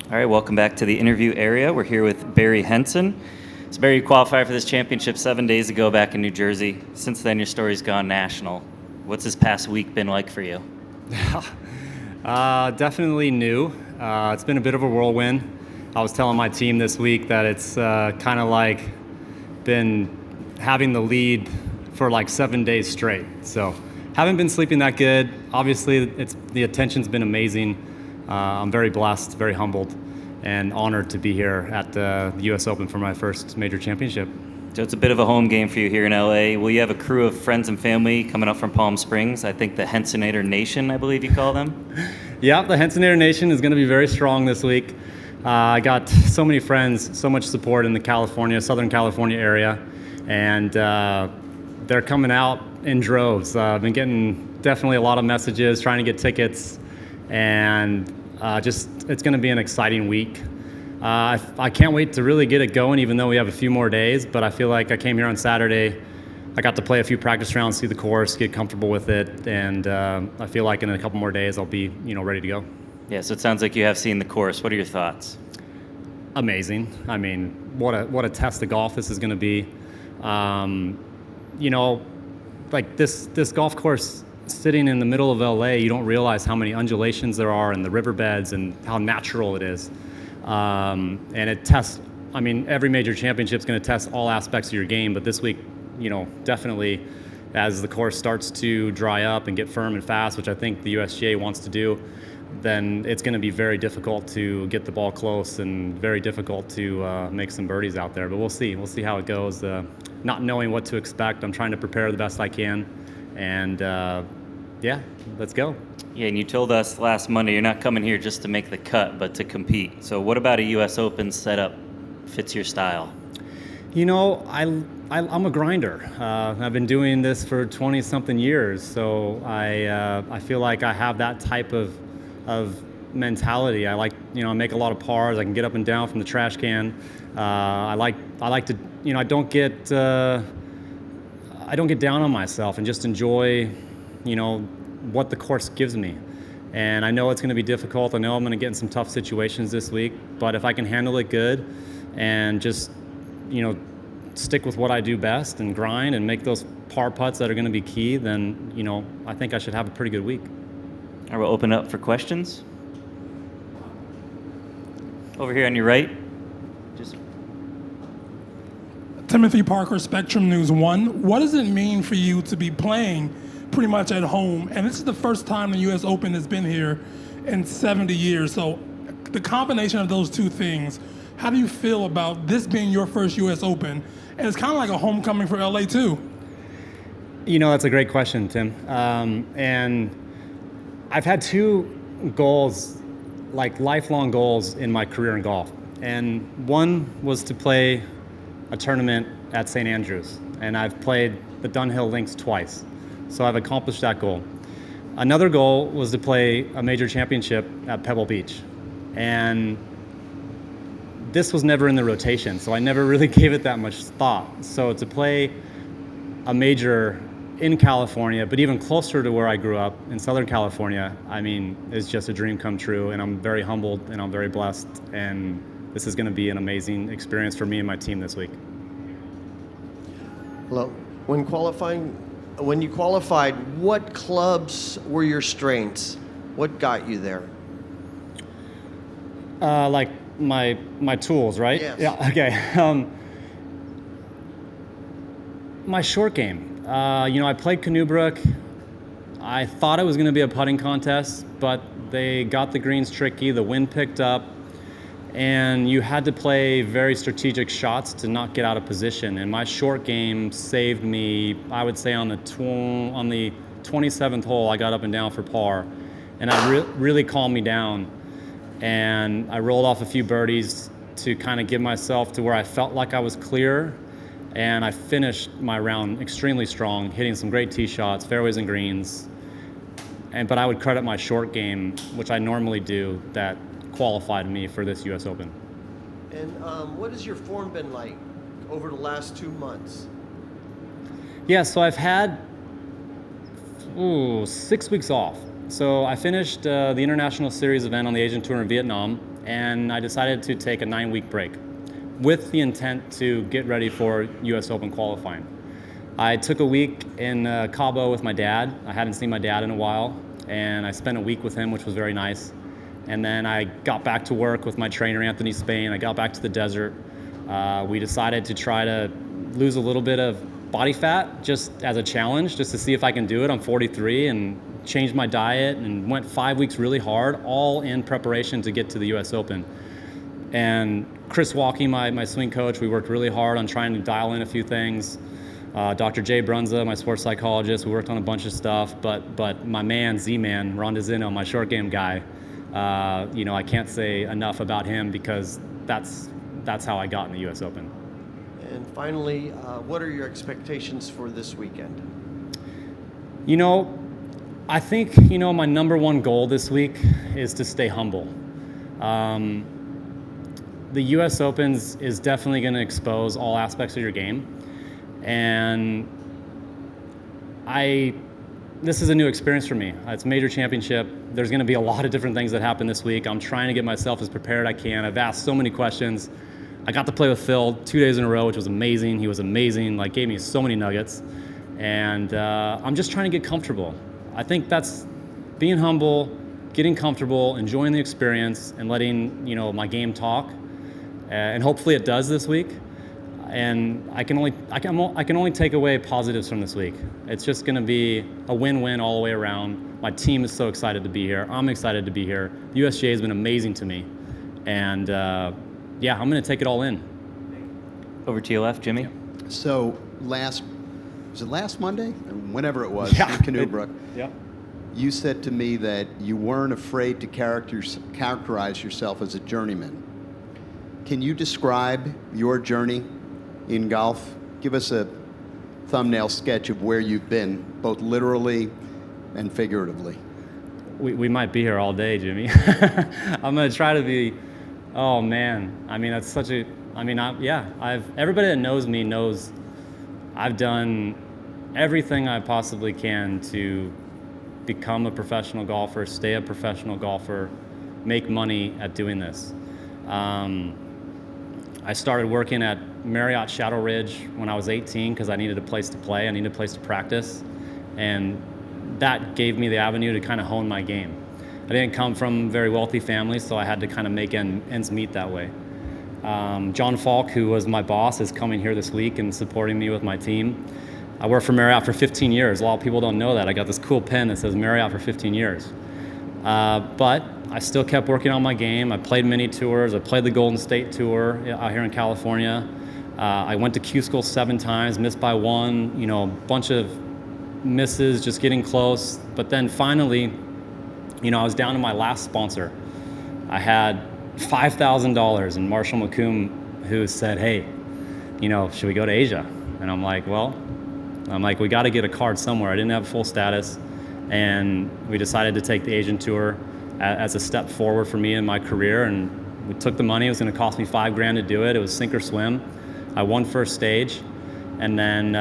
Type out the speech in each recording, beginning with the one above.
All right, welcome back to the interview area. We're here with Barry Henson. So Barry, you qualified for this championship 7 days ago back in New Jersey. Since then, your story's gone national. What's this past week been like for you? Definitely new. It's been a bit of a whirlwind. I was telling my team this week that it's kind of like been having the lead for like 7 days straight. So haven't been sleeping that good. Obviously, the attention's been amazing. I'm very blessed, very humbled, and honored to be here at the U.S. Open for my first major championship. So it's a bit of a home game for you here in LA. Will you have a crew of friends and family coming up from Palm Springs? I think the Hensonator Nation, I believe you call them. Yeah, the Hensonator Nation is going to be very strong this week. I got so many friends, so much support in the Southern California area, and they're coming out in droves. I've been getting definitely a lot of messages, trying to get tickets, and it's going to be an exciting week. I can't wait to really get it going, even though we have a few more days, but I feel like I came here on Saturday. I got to play a few practice rounds, see the course, get comfortable with it, and I feel like in a couple more days I'll be ready to go. Yeah, so it sounds like you have seen the course. What are your thoughts? Amazing. I mean, what a test of golf this is going to be. Like this golf course sitting in the middle of LA, you don't realize how many undulations there are in the riverbeds and how natural it is. And it tests, every major championship is going to test all aspects of your game, but this week, definitely as the course starts to dry up and get firm and fast, which I think the USGA wants to do, then it's going to be very difficult to get the ball close and very difficult to make some birdies out there. But we'll see. We'll see how it goes. Not knowing what to expect, I'm trying to prepare the best I can. And yeah, let's go. Yeah, and you told us last Monday you're not coming here just to make the cut, but to compete. So what about a U.S. Open setup fits your style? I'm a grinder. I've been doing this for 20-something years, so I feel like I have that type of mentality. I like, I make a lot of pars. I can get up and down from the trash can. I like to, I don't get down on myself and just enjoy, what the course gives me. And I know it's going to be difficult. I know I'm going to get in some tough situations this week, but if I can handle it good and just, stick with what I do best and grind and make those par putts that are going to be key, then, I think I should have a pretty good week. I will open up for questions. Over here on your right. Timothy Parker, Spectrum News 1. What does it mean for you to be playing pretty much at home? And this is the first time the U.S. Open has been here in 70 years. So the combination of those two things, how do you feel about this being your first U.S. Open? And it's kind of like a homecoming for L.A. too. That's a great question, Tim. And I've had two goals, like lifelong goals in my career in golf. And one was to play a tournament at St. Andrews. And I've played the Dunhill Links twice. So I've accomplished that goal. Another goal was to play a major championship at Pebble Beach. And this was never in the rotation, so I never really gave it that much thought. So to play a major in California, but even closer to where I grew up in Southern California, it's just a dream come true, and I'm very humbled and I'm very blessed, and this is going to be an amazing experience for me and my team this week. Hello. When you qualified, what clubs were your strengths? What got you there? Like my tools, right? Yes. Yeah. Okay. My short game. I played Canoebrook. I thought it was going to be a putting contest, but they got the greens tricky. The wind picked up, and you had to play very strategic shots to not get out of position. And my short game saved me. I would say on the 27th hole, I got up and down for par, and that really calmed me down. And I rolled off a few birdies to kind of get myself to where I felt like I was clear. And I finished my round extremely strong, hitting some great tee shots, fairways and greens. But I would credit my short game, which I normally do, that qualified me for this U.S. Open. And what has your form been like over the last 2 months? Yeah, so I've had 6 weeks off. So I finished the International Series event on the Asian Tour in Vietnam, and I decided to take a 9-week break with the intent to get ready for US Open qualifying. I took a week in Cabo with my dad. I hadn't seen my dad in a while, and I spent a week with him, which was very nice. And then I got back to work with my trainer, Anthony Spain. I got back to the desert. We decided to try to lose a little bit of body fat just as a challenge, just to see if I can do it. I'm 43, and changed my diet and went 5 weeks really hard, all in preparation to get to the US Open. And Chris Walkie, my swing coach, we worked really hard on trying to dial in a few things. Dr. Jay Brunza, my sports psychologist, we worked on a bunch of stuff, but my man, Z-Man, Ron DeZino, my short game guy, I can't say enough about him because that's how I got in the US Open. And finally, what are your expectations for this weekend? I think, my number one goal this week is to stay humble. The US Opens is definitely going to expose all aspects of your game. And this is a new experience for me. It's a major championship. There's going to be a lot of different things that happen this week. I'm trying to get myself as prepared as I can. I've asked so many questions. I got to play with Phil 2 days in a row, which was amazing. He was amazing, gave me so many nuggets. And I'm just trying to get comfortable. I think that's being humble, getting comfortable, enjoying the experience, and letting my game talk. And hopefully it does this week. And I can only take away positives from this week. It's just going to be a win-win all the way around. My team is so excited to be here. I'm excited to be here. The USGA has been amazing to me, and I'm going to take it all in. Over to your left, Jimmy. So was it last Monday? Whenever it was, in Canoe Brook. Yeah. You said to me that you weren't afraid to characterize yourself as a journeyman. Can you describe your journey in golf? Give us a thumbnail sketch of where you've been, both literally and figuratively. We might be here all day, Jimmy. I'm going to try to be, oh man. That's such a, everybody that knows me knows I've done everything I possibly can to become a professional golfer, stay a professional golfer, make money at doing this. I started working at Marriott Shadow Ridge when I was 18 because I needed a place to play, I needed a place to practice, and that gave me the avenue to kind of hone my game. I didn't come from a very wealthy family, so I had to kind of make ends meet that way. John Falk, who was my boss, is coming here this week and supporting me with my team. I worked for Marriott for 15 years. A lot of people don't know that. I got this cool pen that says Marriott for 15 years. But I still kept working on my game. I played mini tours. I played the Golden State Tour out here in California. I went to Q School 7 times, missed by 1, a bunch of misses, just getting close. But then finally, I was down to my last sponsor. I had $5,000, and Marshall McComb, who said, hey, should we go to Asia? And I'm like, we got to get a card somewhere. I didn't have full status. And we decided to take the Asian tour as a step forward for me in my career. And we took the money. It was going to cost me $5,000 to do it. It was sink or swim. I won first stage, and then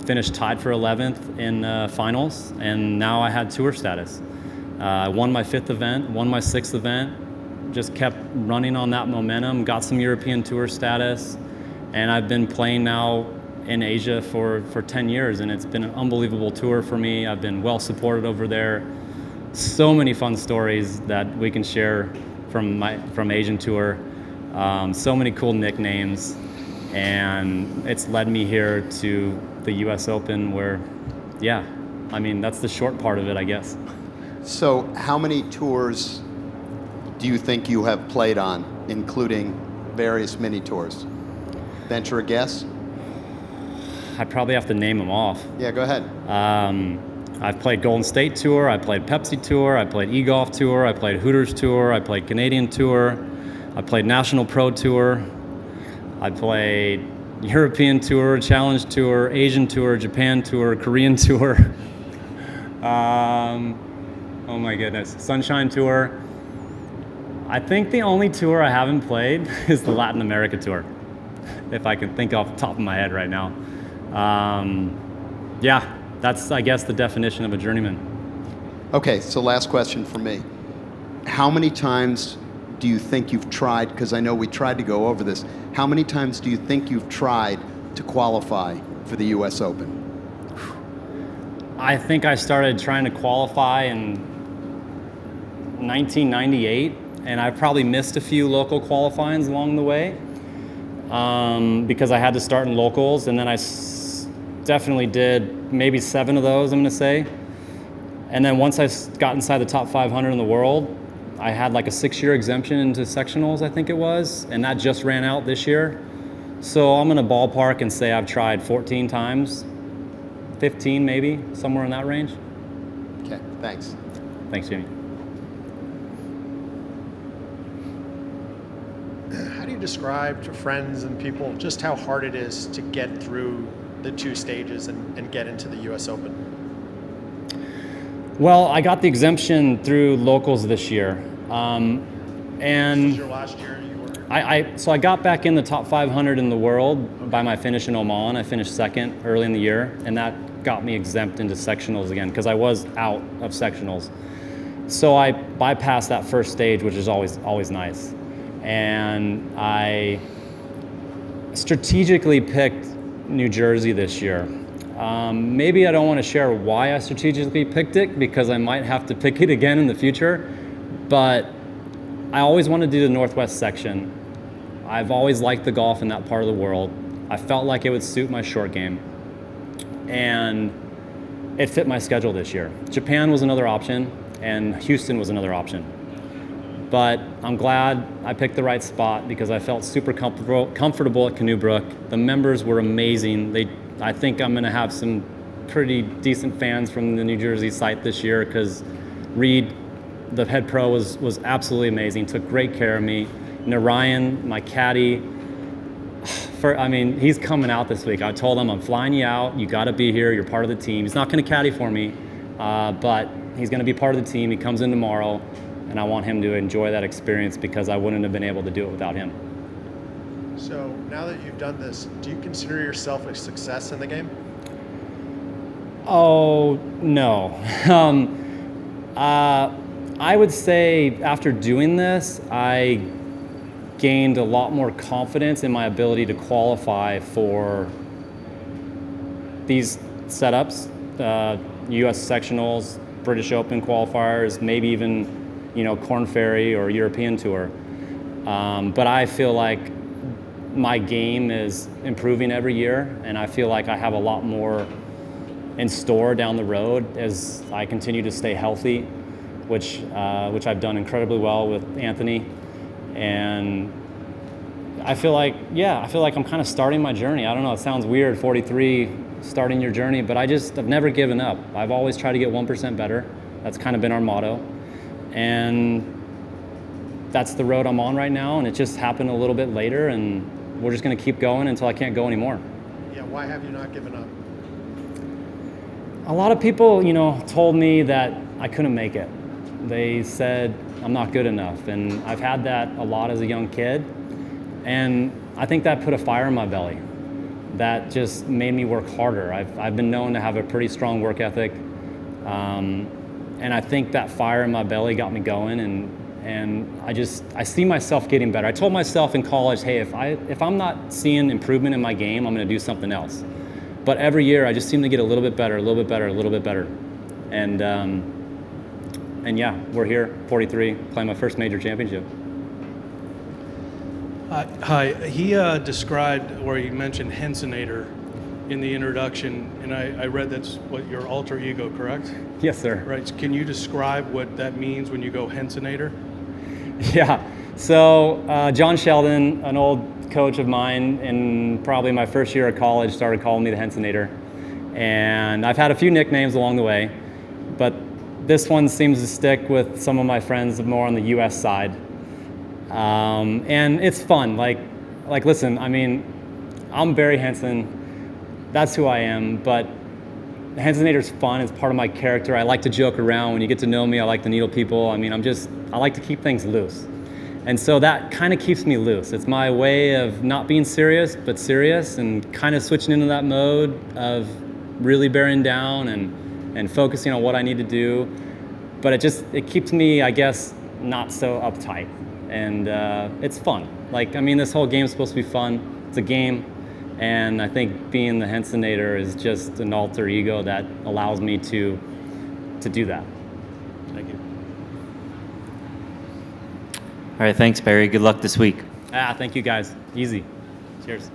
finished tied for 11th in finals. And now I had tour status. I won my 5th event, won my 6th event, just kept running on that momentum, got some European tour status, and I've been playing now in Asia for 10 years, and it's been an unbelievable tour for me. I've been well supported over there. So many fun stories that we can share from Asian tour. So many cool nicknames, and it's led me here to the US Open where, that's the short part of it, I guess. So how many tours do you think you have played on, including various mini tours? Venture a guess? I probably have to name them off. Yeah, go ahead. I've played Golden State Tour, I played Pepsi Tour, I played eGolf Tour, I played Hooters Tour, I played Canadian Tour, I played National Pro Tour, I played European Tour, Challenge Tour, Asian Tour, Japan Tour, Korean Tour. Oh my goodness, Sunshine Tour. I think the only tour I haven't played is the Latin America Tour, if I can think off the top of my head right now. That's, I guess, the definition of a journeyman. Okay, so last question for me. How many times do you think you've tried? Because I know we tried to go over this. How many times do you think you've tried to qualify for the U.S. Open? I think I started trying to qualify in 1998, and I probably missed a few local qualifyings along the way because I had to start in locals, and then I definitely did maybe 7 of those, I'm going to say. And then once I got inside the top 500 in the world, I had like a 6-year exemption into sectionals, I think it was, and that just ran out this year. So I'm going to ballpark and say I've tried 14 times, 15 maybe, somewhere in that range. Okay, thanks. Thanks, Jimmy. How do you describe to friends and people just how hard it is to get through the 2 stages and get into the U.S. Open? Well, I got the exemption through locals this year. And This was your last year? You were... So I got back in the top 500 in the world by my finish in Oman. I finished 2nd early in the year, and that got me exempt into sectionals again because I was out of sectionals. So I bypassed that first stage, which is always nice. And I strategically picked New Jersey this year. Maybe I don't want to share why I strategically picked it because I might have to pick it again in the future, but I always wanted to do the Northwest section. I've always liked the golf in that part of the world. I felt like it would suit my short game, and it fit my schedule this year. Japan was another option, and Houston was another option. But I'm glad I picked the right spot because I felt super comfortable at Canoe Brook. The members were amazing. I think I'm going to have some pretty decent fans from the New Jersey site this year because Reed, the head pro, was absolutely amazing. Took great care of me. Narayan, my caddy, he's coming out this week. I told him I'm flying you out. You got to be here. You're part of the team. He's not going to caddy for me, but he's going to be part of the team. He comes in tomorrow, and I want him to enjoy that experience because I wouldn't have been able to do it without him. So now that you've done this, do you consider yourself a success in the game? Oh, no. I would say after doing this, I gained a lot more confidence in my ability to qualify for these setups, U.S. sectionals, British Open qualifiers, maybe even, Korn Ferry or European Tour. But I feel like my game is improving every year, and I feel like I have a lot more in store down the road as I continue to stay healthy, which I've done incredibly well with Anthony. And I feel like I'm kind of starting my journey. I don't know, it sounds weird, 43, starting your journey, but I've never given up. I've always tried to get 1% better. That's kind of been our motto. And that's the road I'm on right now, and it just happened a little bit later, and we're just going to keep going until I can't go anymore. Yeah, why have you not given up? A lot of people, told me that I couldn't make it. They said I'm not good enough, and I've had that a lot as a young kid, and I think that put a fire in my belly. That just made me work harder. I've been known to have a pretty strong work ethic, and I think that fire in my belly got me going, and I see myself getting better. I told myself in college, hey, if I'm not seeing improvement in my game, I'm going to do something else. But every year, I just seem to get a little bit better, a little bit better, a little bit better. And yeah, we're here, 43, playing my first major championship. Hi, he described, or he mentioned Hensonator in the introduction, and I read that's what your alter ego, correct? Yes, sir. Right, can you describe what that means when you go Hensonator? Yeah, so John Sheldon, an old coach of mine in probably my first year of college, started calling me the Hensonator. And I've had a few nicknames along the way, but this one seems to stick with some of my friends more on the US side. And it's fun, like listen, I'm Barry Henson, that's who I am, but Hensonator's fun, it's part of my character. I like to joke around. When you get to know me, I like to needle people. I like to keep things loose. And so that kind of keeps me loose. It's my way of not being serious, but serious, and kind of switching into that mode of really bearing down and focusing on what I need to do. But it keeps me, I guess, not so uptight. and it's fun. Like, I mean, this whole game is supposed to be fun. It's a game, and I think being the Hensonator is just an alter ego that allows me to do that. Thank you. All right, thanks, Barry. Good luck this week. Thank you guys. Easy. Cheers.